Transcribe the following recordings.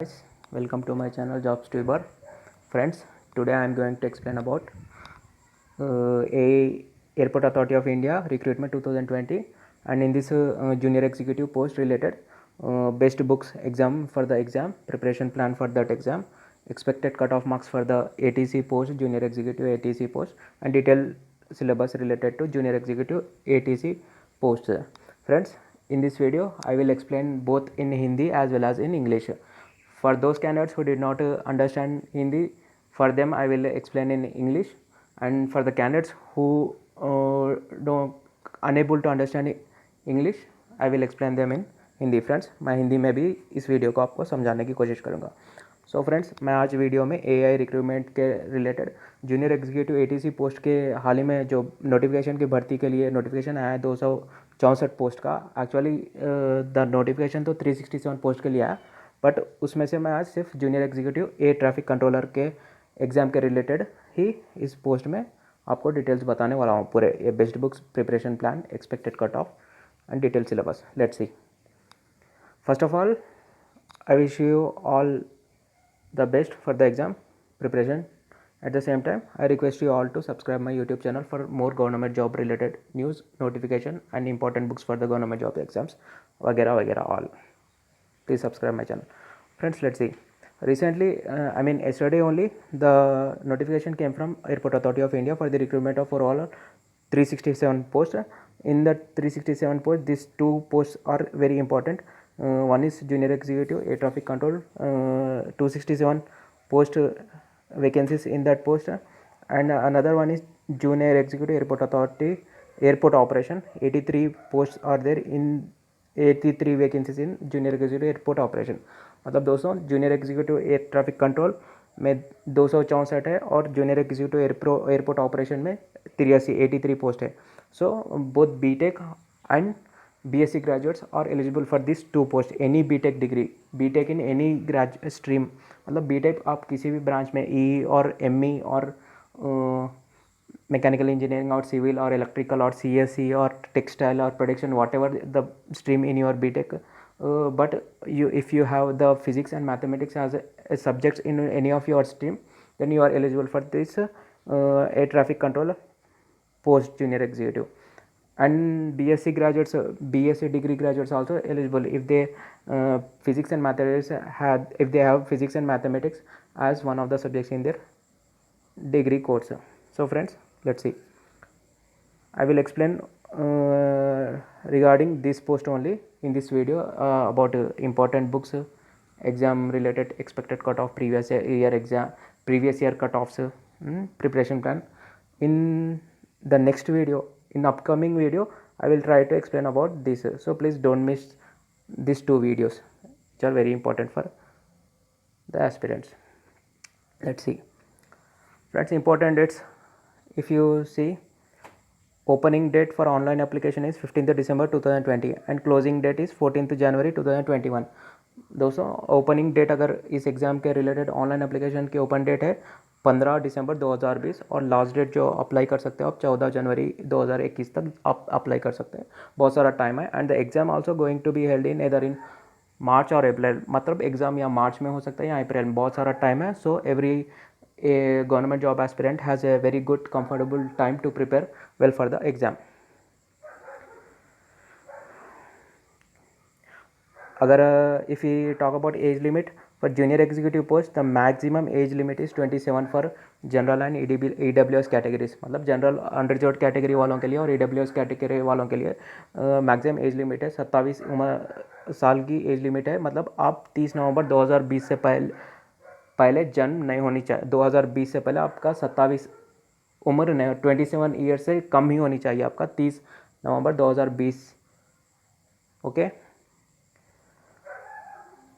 Guys, welcome to my channel JobsTuber. Friends, today I am going to explain about a Airport Authority of India recruitment 2020, and in this junior executive post related best books exam for the exam, preparation plan for that exam, expected cutoff marks for the ATC post, junior executive ATC post, and detailed syllabus related to junior executive ATC post. Friends, in this video I will explain both in Hindi as well as in English. For those candidates who did not understand Hindi, for them I will explain in English, and for the candidates who don't unable to understand English I will explain them in Hindi. Friends, मैं हिंदी में भी इस video को आपको समझाने की कोशिश करूँगा. सो फ्रेंड्स, मैं आज वीडियो में एआई रिक्रूटमेंट के related junior executive ATC post के हाल ही में जो नोटिफिकेशन की भर्ती के लिए नोटिफिकेशन आया है 264 पोस्ट का. एक्चुअली द नोटिफिकेशन तो 367 पोस्ट के लिए आया, बट उसमें से मैं आज सिर्फ junior executive air traffic controller के एग्ज़ाम के रिलेटेड ही इस पोस्ट में आपको डिटेल्स बताने वाला हूँ. पूरे ये best books, preparation plan, expected cut off and detailed syllabus. Let's see. First of all, I wish you all the best for the exam preparation. At the same time, I request you all to subscribe my YouTube channel for more government job related news, notification and important books for the government job exams वगैरह वगैरह all. Please subscribe my channel. Friends, let's see. Recently, yesterday only, the notification came from Airport Authority of India for the recruitment of for all 367 posts. In the 367 posts, these two posts are very important. One is junior executive air traffic control, 267 post vacancies in that post, and another one is junior executive airport authority airport operation. 83 posts are there in 83 vacancies in junior executive airport operation. मतलब दोस्तों, junior executive air traffic control में 264 है और junior executive airport operation में 83 post है. So both BTech and BSc graduates are eligible for this to post. Any BTech degree, BTech in any stream, मतलब BTech आप किसी भी ब्रांच में ई और एमई और मैकेनिकल इंजीनियरिंग और सिविल और इलेक्ट्रिकल और सीएससी और टेक्सटाइल और production, whatever the stream in your BTech, but if you have the physics and mathematics as a subjects in any of your stream, then you are eligible for this air traffic control post junior executive. And BSc graduates, BSc degree graduates also eligible if they physics and mathematics if they have physics and mathematics as one of the subjects in their degree course. So friends, let's see. I will explain regarding this post only in this video about important books, exam related expected cutoff, previous year exam, previous year cutoffs, preparation plan. In the next video, in upcoming video, I will try to explain about this. So please don't miss these two videos, which are very important for the aspirants. Let's see. Friends, important dates. If you see, opening date for online application is 15th December 2020 and closing date is 14th January 2021. दोस्तों, opening date अगर इस exam के related online application की open date है 15 दिसंबर 2020 और last date जो apply कर सकते हो आप 14 जनवरी 2021 तक आप अप्लाई कर सकते हैं. बहुत सारा टाइम है. And the exam also going to be held in either in मार्च और अप्रैल, मतलब एग्ज़ाम या मार्च में हो सकता है या अप्रैल में. बहुत सारा टाइम है. So every a government job aspirant has a very good comfortable time to prepare well for the exam. अगर if we talk about age limit for junior executive post, the maximum age limit is 27 for general and EWS categories. मतलब general undergraduate category वालों के लिए और EWS category वालों के लिए maximum age limit है 27 साल की एज लिमिट है. मतलब आप 30 नवंबर 2020 से पहले जन्म नहीं होनी चाहिए. 2020 से पहले आपका 27 उम्र नहीं, 27 ईयर से कम ही होनी चाहिए आपका 30 नवंबर 2020. Okay.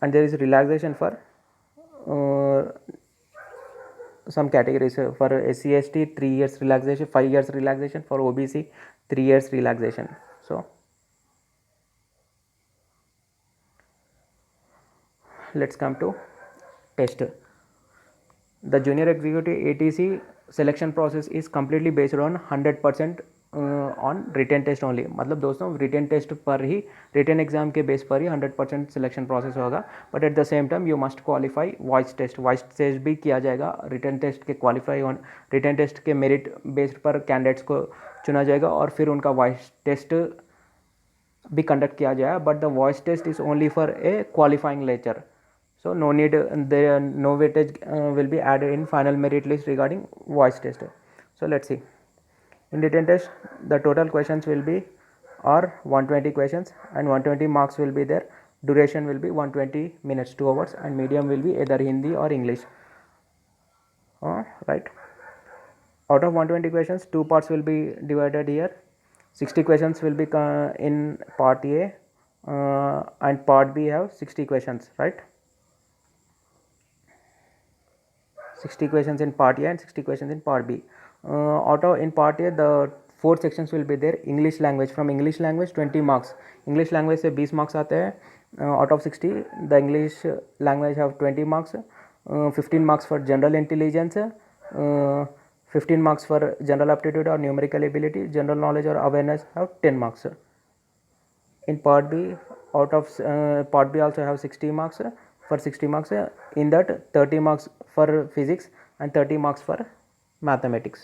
And there is relaxation for some categories. For SC ST 3 years relaxation, 5 years relaxation. For OBC 3 years relaxation. So let's come to test. The junior executive ATC selection process is completely based on 100% on written test only, मतलब दोस्तों written test पर ही, written exam के base पर ही 100% selection process होगा, but at the same time you must qualify voice test भी किया जाएगा। रिटन टेस्ट के क्वालिफाई ऑन रिटन टेस्ट के मेरिट बेस्ड पर कैंडिडेट्स को चुना जाएगा और फिर उनका वॉइस टेस्ट भी कंडक्ट किया जाएगा, but the voice test is only for a qualifying lecture, so no need, there no weightage will be added in final merit list regarding voice test. So let's see, in written test the total questions will be are 120 questions and 120 marks will be there. Duration will be 120 minutes, 2 hours, and medium will be either Hindi or English. Right, out of 120 questions, two parts will be divided here. 60 questions will be in part A, and part B have 60 questions, right? 60 questions in part A and 60 questions in part B. In part A the 4 sections will be there. English language, from English language 20 marks, English language से 20 marks आते हैं, out of 60 the English language have 20 marks, 15 marks for general intelligence, 15 marks for general aptitude or numerical ability, general knowledge or awareness have 10 marks. In part B, out of part B also have 60 marks. For 60 marks, in that 30 marks for physics and 30 marks for mathematics.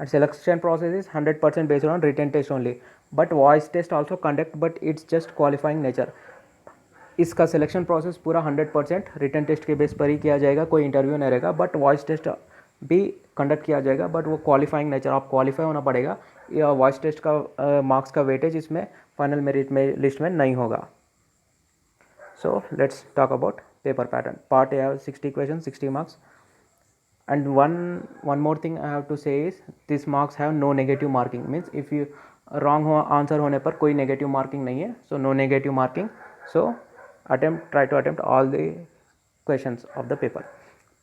And selection process is 100% based on written test only, but voice test also conduct, but it's just qualifying nature. इसका selection process पूरा 100% written test के base पर ही किया जाएगा, कोई interview नहीं रहेगा, but voice test भी कंडक्ट किया जाएगा, बट वो क्वालिफाइंग नेचर, आप क्वालिफाई होना पड़ेगा, या वॉइस टेस्ट का मार्क्स का वेटेज इसमें फाइनल मेरिट में लिस्ट में नहीं होगा. So let's talk about paper pattern. Part A have 60 questions, 60 marks, and one more thing I have to say is these marks have no negative marking, means if you wrong answer होने पर कोई negative marking नहीं है, so no negative marking. So try to attempt all the questions of the paper.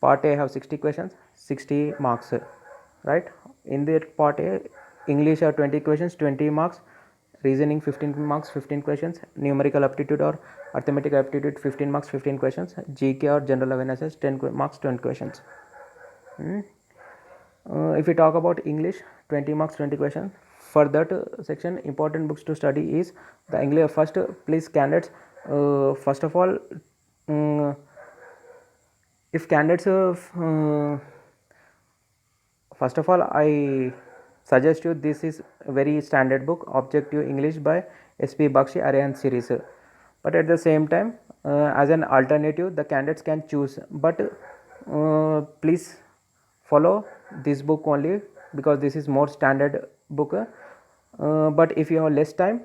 Part A have 60 questions, 60 marks, right? In the part A, English have 20 questions, 20 marks, reasoning 15 marks, 15 questions, numerical aptitude or arithmetic aptitude 15 marks, 15 questions, GK or general awareness is 10 marks, 10 questions. If we talk about English, 20 marks, 20 questions. For that section, important books to study is the English. First, please candidates, first of all, if candidates, first of all I suggest you, this is a very standard book, Objective English by SP Bakshi Arihant series, but at the same time as an alternative the candidates can choose, but please follow this book only because this is more standard book, but if you have less time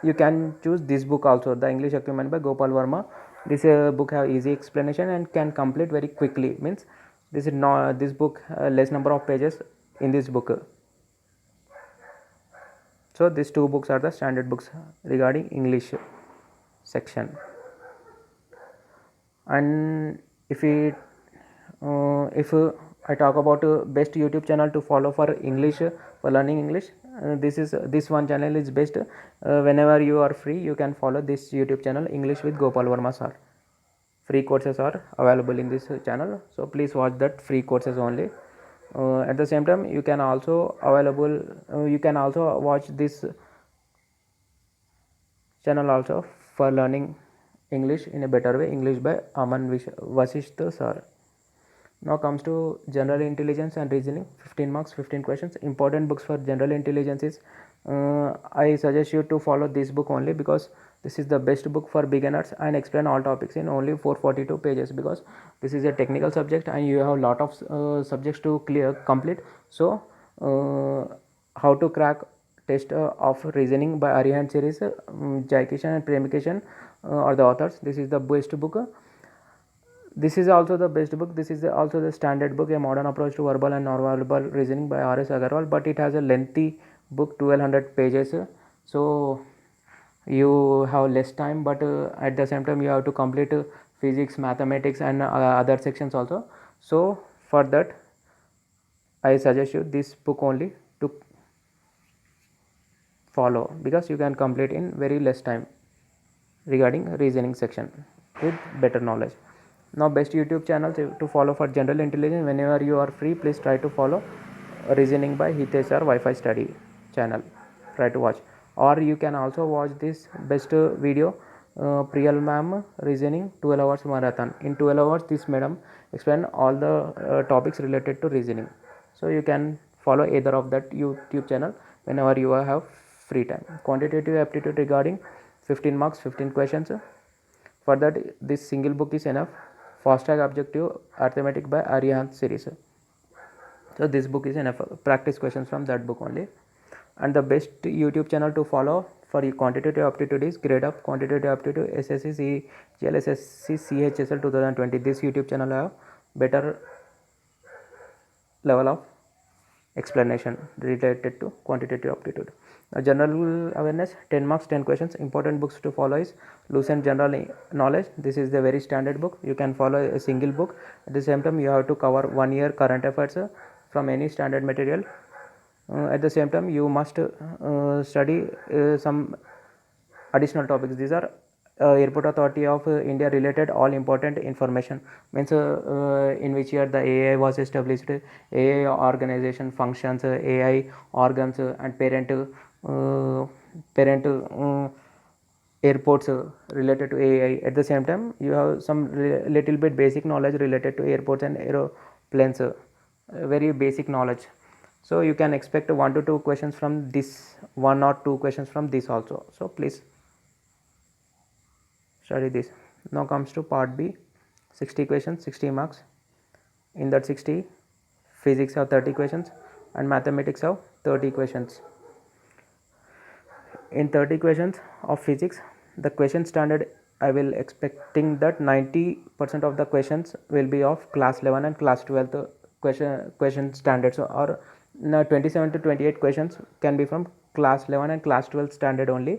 you can choose this book also, the English Acumen by Gopal Verma. This book have easy explanation and can complete very quickly, means this is not, this book less number of pages in this book. So these two books are the standard books regarding English section. And if I talk about best YouTube channel to follow for English, for learning English, this one channel is best. Whenever you are free you can follow this YouTube channel, English with Gopal Verma sir. Free courses are available in this channel, so please watch that free courses only. At the same time you can also watch this channel also for learning English in a better way, English by Aman Vasishtha sir. Now comes to general intelligence and reasoning, 15 marks, 15 questions. Important books for general intelligence is I suggest you to follow this book only because this is the best book for beginners and explain all topics in only 442 pages, because this is a technical subject and you have a lot of subjects to complete. So how to crack test of reasoning by Arihant series, Jaikishan and Premikishan are the authors. This is the best book. This is also the best book. This is also the standard book, A Modern Approach to Verbal and Non-Verbal Reasoning by R.S. Agarwal, but it has a lengthy book, 1200 pages. So you have less time, but at the same time you have to complete physics, mathematics and other sections also. So for that I suggest you this book only to follow, because you can complete in very less time regarding reasoning section with better knowledge. Now best YouTube channels to follow for general intelligence, whenever you are free please try to follow reasoning by Hitesh R Wi-Fi study channel. Try to watch, or you can also watch this best video, Priyal ma'am reasoning 12 hours marathon. In 12 hours this madam explain all the topics related to reasoning. So you can follow either of that YouTube channel whenever you have free time. Quantitative aptitude regarding 15 marks, 15 questions. For that, this single book is enough. Fast Track Objective Arithmetic by Arihant series. So this book is enough. Practice questions from that book only. And the best YouTube channel to follow for quantitative aptitude is Grade Up Quantitative Aptitude SSC CGL SSC CHSL 2020. This YouTube channel have better level of explanation related to quantitative aptitude. General awareness, 10 marks, 10 questions. Important books to follow is Lucent General Knowledge. This is the very standard book. You can follow a single book. At the same time, you have to cover 1 year current affairs from any standard material. At the same time, you must study some additional topics. These are Airport Authority of India related all important information, means in which year the AI was established, AI organization functions, AI organs, and parent airports related to AI. At the same time, you have some little bit basic knowledge related to airports and aeroplanes, very basic knowledge. So you can expect 1 to 2 questions from this, 1 or 2 questions from this also. So please study this. Now comes to part B, 60 questions, 60 marks. In that 60, physics have 30 questions and mathematics have 30 questions. In 30 questions of physics, the question standard, I will expecting that 90% of the questions will be of class 11 and class 12 question standards, or 27 to 28 questions can be from class 11 and class 12 standard only,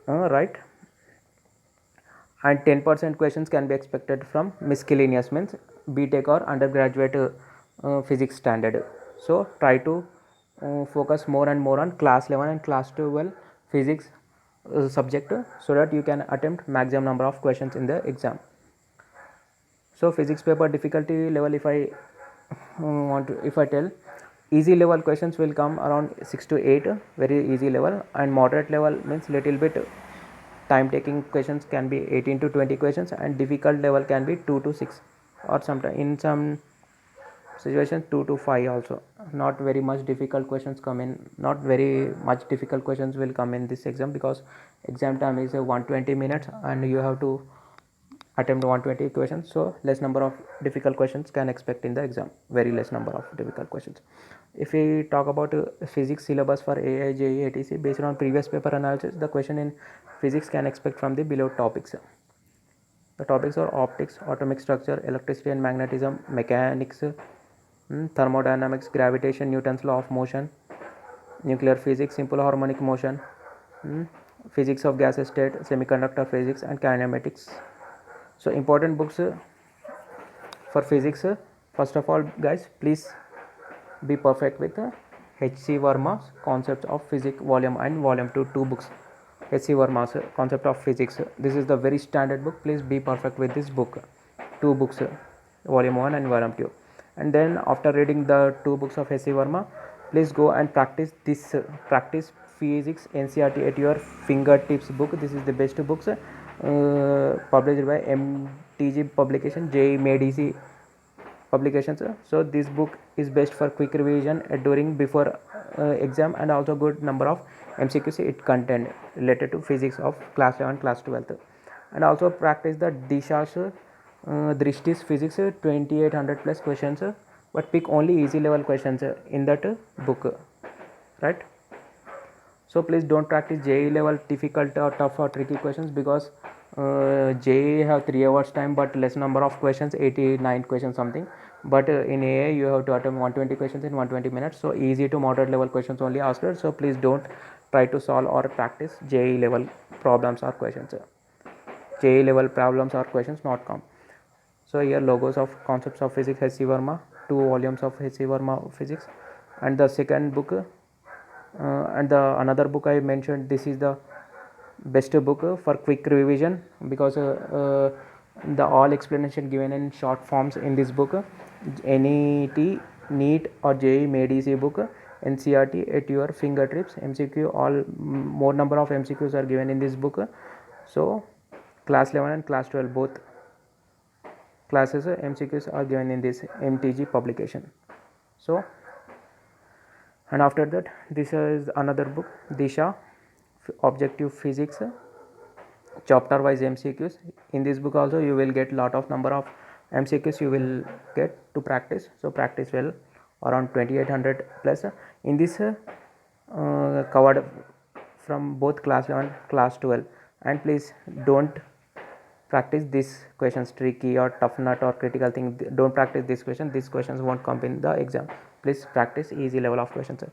right? And 10% questions can be expected from miscellaneous, means BTech or undergraduate physics standard. So try to focus more and more on class 11 and class 12 physics subject, so that you can attempt maximum number of questions in the exam. So physics paper difficulty level, if I tell, easy level questions will come around 6 to 8, very easy level, and moderate level means little bit time taking questions can be 18 to 20 questions, and difficult level can be 2 to 6, or sometimes in some situations 2 to 5 also. Not very much difficult questions come in, not very much difficult questions will come in this exam, because exam time is 120 minutes and you have to attempt 120 questions. So less number of difficult questions can expect in the exam, very less number of difficult questions. If we talk about physics syllabus for AI, JEE, etc., based on previous paper analysis, the question in physics can expect from the below topics. The topics are optics, atomic structure, electricity and magnetism, mechanics, thermodynamics, gravitation, Newton's law of motion, nuclear physics, simple harmonic motion, physics of gas state, semiconductor physics, and kinematics. So important books for physics. First of all, guys, please be perfect with H.C. Verma's Concepts of Physics Volume and Volume 2, 2 books. H.C. Verma's Concept of Physics. This is the very standard book. Please be perfect with this book. 2 books, Volume 1 and Volume 2. And then after reading the 2 books of H.C. Verma, please go and practice this. Practice physics NCERT at your fingertips book. This is the best books published by MTG publication, JEE Made Easy publications. So this book is best for quick revision during before exam, and also good number of MCQs it content related to physics of class 11, class 12. And also practice the Disha's Drishti's physics 2800 plus questions, but pick only easy level questions in that book, right? So please don't practice JEE level difficult or tough or tricky questions, because JEE have 3 hours time but less number of questions, 89 questions something, but in AA you have to attempt 120 questions in 120 minutes. So easy to moderate level questions only asked. So please don't try to solve or practice JEE level problems or questions. JEE level problems or questions not come. So here logos of Concepts of Physics, H.C. Verma, 2 volumes of H.C. Verma physics. And the second book and the another book I mentioned, this is the best book for quick revision, because the all explanation given in short forms in this book. NET NEET or JEE made easy book, NCERT at your fingertips, MCQ, all more number of MCQs are given in this book. So class 11 and class 12 both classes MCQs are given in this MTG publication. So, and after that, this is another book, Disha Objective Physics, chapter wise MCQs. In this book also you will get lot of number of MCQs you will get to practice. So practice well, around 2800 plus. In this covered from both class 11 class 12, and please don't practice these questions tricky or tough nut or critical thing. Don't practice these questions won't come in the exam. Please practice easy level of questions.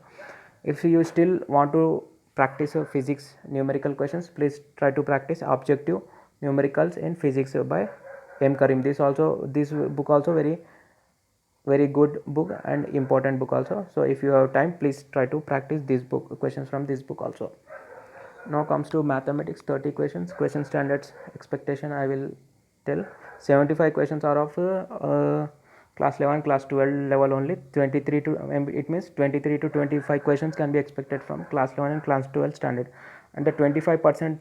If you still want to practice physics numerical questions, please try to practice objective numericals in physics by M. Karim. This book also very good book and important book also. So if you have time, please try to practice this book questions from this book also. Now comes to mathematics, 30 questions, question standards expectation I will tell. 75 questions are of class 11 class 12 level only. 23 to it means 23 to 25 questions can be expected from class 11 and class 12 standard, and the 25%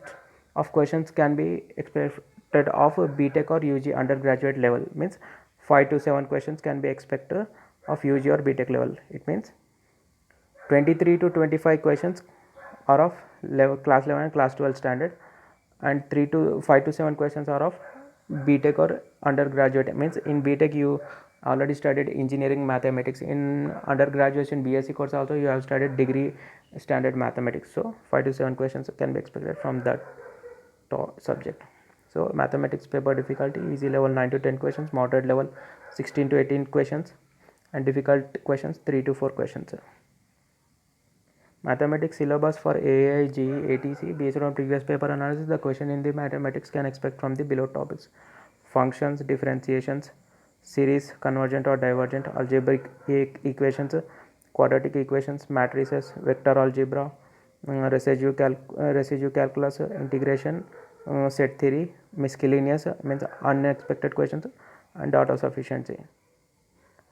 of questions can be expected of BTech or UG undergraduate level, means 5 to 7 questions can be expected of UG or BTech level. It means 23 to 25 questions are of class 11 and class 12 standard, and 5 to 7 questions are of BTech or undergraduate. Means in BTech you already studied engineering mathematics. In undergraduation BSc course also you have studied degree standard mathematics. So 5 to 7 questions can be expected from that subject. So mathematics paper difficulty, easy level 9 to 10 questions, moderate level 16 to 18 questions, and difficult questions 3 to 4 questions. Mathematics syllabus for AI, JEE, ATC based on previous paper analysis. The question in the mathematics can expect from the below topics: functions, differentiations, series, convergent or divergent, algebraic equations, quadratic equations, matrices, vector algebra, residue calculus, integration, set theory, miscellaneous means unexpected questions, and data sufficiency.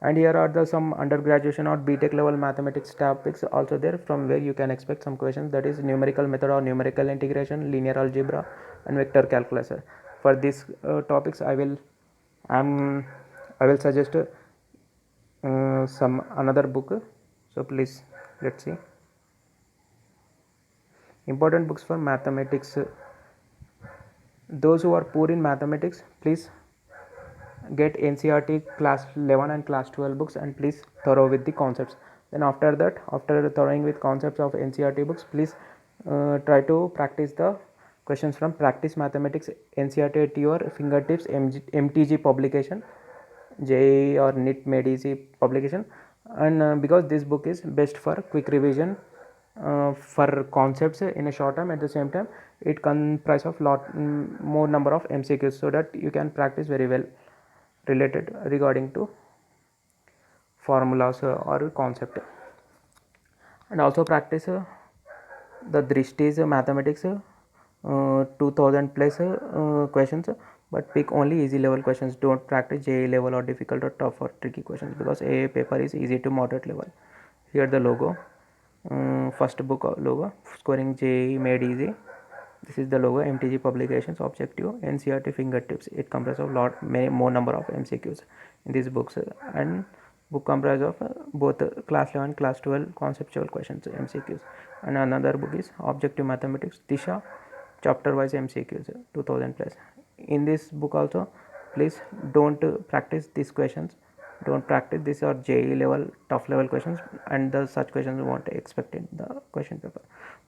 And here are some undergraduation or BTech level mathematics topics also there, from where you can expect some questions, that is numerical method or numerical integration, linear algebra, and vector calculus. For these topics I will suggest some another book. So please let's see important books for mathematics. Those who are poor in mathematics, please get NCERT class 11 and class 12 books, and please thorough with the concepts. Then after that, after thoroughing with concepts of NCERT books, please try to practice the questions from practice mathematics NCERT at your fingertips, MTG publication, JEE or NEET made easy publication. And because this book is best for quick revision for concepts in a short time, at the same time it comprises of more number of MCQs, so that you can practice very well related regarding to formulas or concept. And also practice the Drishti's mathematics 2000 plus questions, but pick only easy level questions. Don't practice JEE level or difficult or tough or tricky questions, because AA paper is easy to moderate level. Here the logo, first book logo, scoring JEE made easy. This is the logo, MTG publications, objective, NCERT fingertips. It comprises of more number of MCQs in these books, and book comprises of both class 11 class 12 conceptual questions MCQs. And another book is objective mathematics, Disha, chapter wise MCQs 2000 plus. In this book also, please don't practice these questions. Don't practice, these are JEE level tough level questions, and such questions won't expect in the question paper.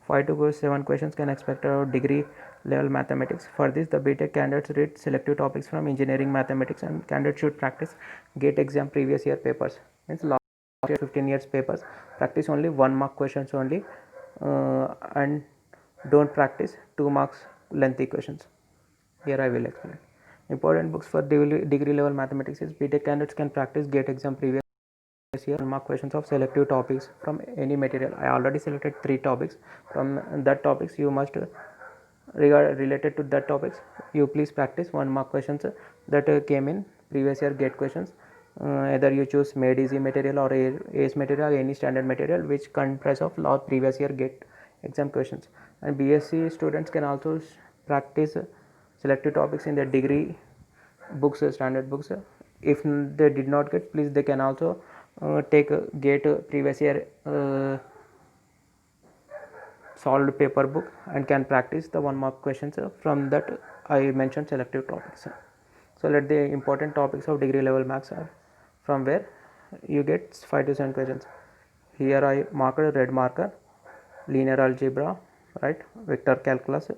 5 to 7 questions can expect out degree level mathematics. For this, the BTech candidates read selective topics from engineering mathematics, and candidates should practice GATE exam previous year papers, means last year 15 years papers. Practice only 1 mark questions only, and don't practice 2 marks lengthy questions. Here I will explain. Important books for degree level mathematics is BTech candidates can practice GATE exam previous year, 1 mark questions of selective topics from any material. I already selected 3 topics. From that topics you must related to that topics, you please practice 1 mark questions that came in previous year GATE questions. Either you choose made easy material or ACE material, any standard material which comprise of lot previous year GATE exam questions. And BSc students can also practice selected topics in their degree books, standard books. If they did not get, please they can also take GATE previous year solved paper book and can practice the 1 mark questions from that I mentioned selective topics. So let the important topics of degree level maths are from where you get 5 to 7 questions. Here I marked red marker, linear algebra, right, vector calculus,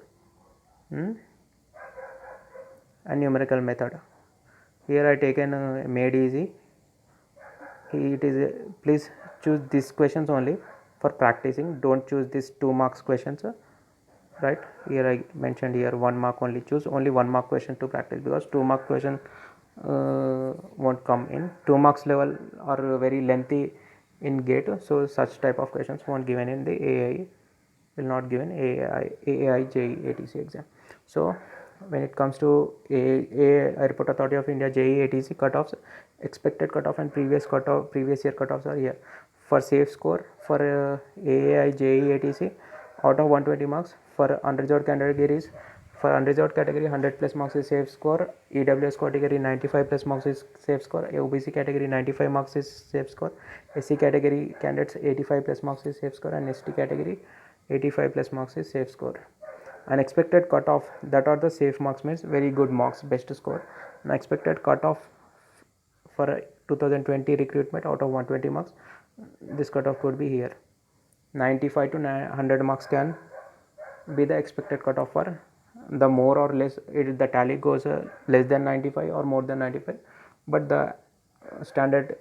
and numerical method. Here I taken made easy. It is please choose these questions only for practicing. Don't choose these 2 marks questions. Right, here I mentioned here 1 mark only, choose only 1 mark question to practice, because 2 mark question won't come in. 2 marks level are very lengthy in GATE, so such type of questions won't given in the AI, will not given AI JEE ATC exam. So when it comes to Airport Authority of India JEE ATC cutoffs, expected cutoff and previous year cutoffs are here. For safe score for AI JEE ATC, out of 120 marks, for unreserved categories, for unreserved category 100 plus marks is safe score, EWS category 95 plus marks is safe score, OBC category 95 marks is safe score, SC category candidates 85 plus marks is safe score, and ST category 85 plus marks is safe score. Unexpected cutoff, that are the safe marks, means very good marks, best score. Unexpected cutoff for 2020 recruitment out of 120 marks, this cutoff could be here. 95 to 100 marks can be the expected cutoff for the more or less, the tally goes less than 95 or more than 95, but the standard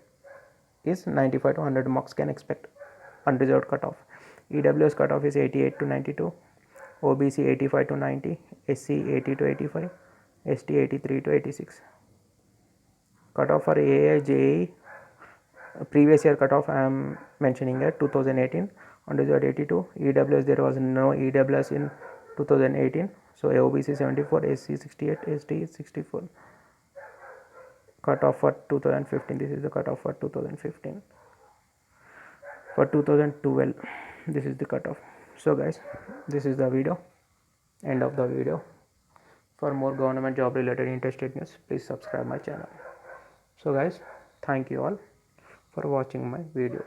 is 95 to 100 marks can expect unreserved cutoff. EWS cutoff is 88 to 92, OBC 85 to 90, SC 80 to 85, ST 83 to 86. Cutoff for AI JEE previous year cutoff I am mentioning here 2018 unreserved 82, EWS there was no EWS in 2018, so OBC 74, SC 68, ST 64. Cutoff for 2015, this is the cutoff for 2015. For 2012, this is the cutoff. So guys, this is the video, end of the video. For more government job related interested news, please subscribe my channel. So guys, thank you all for watching my video.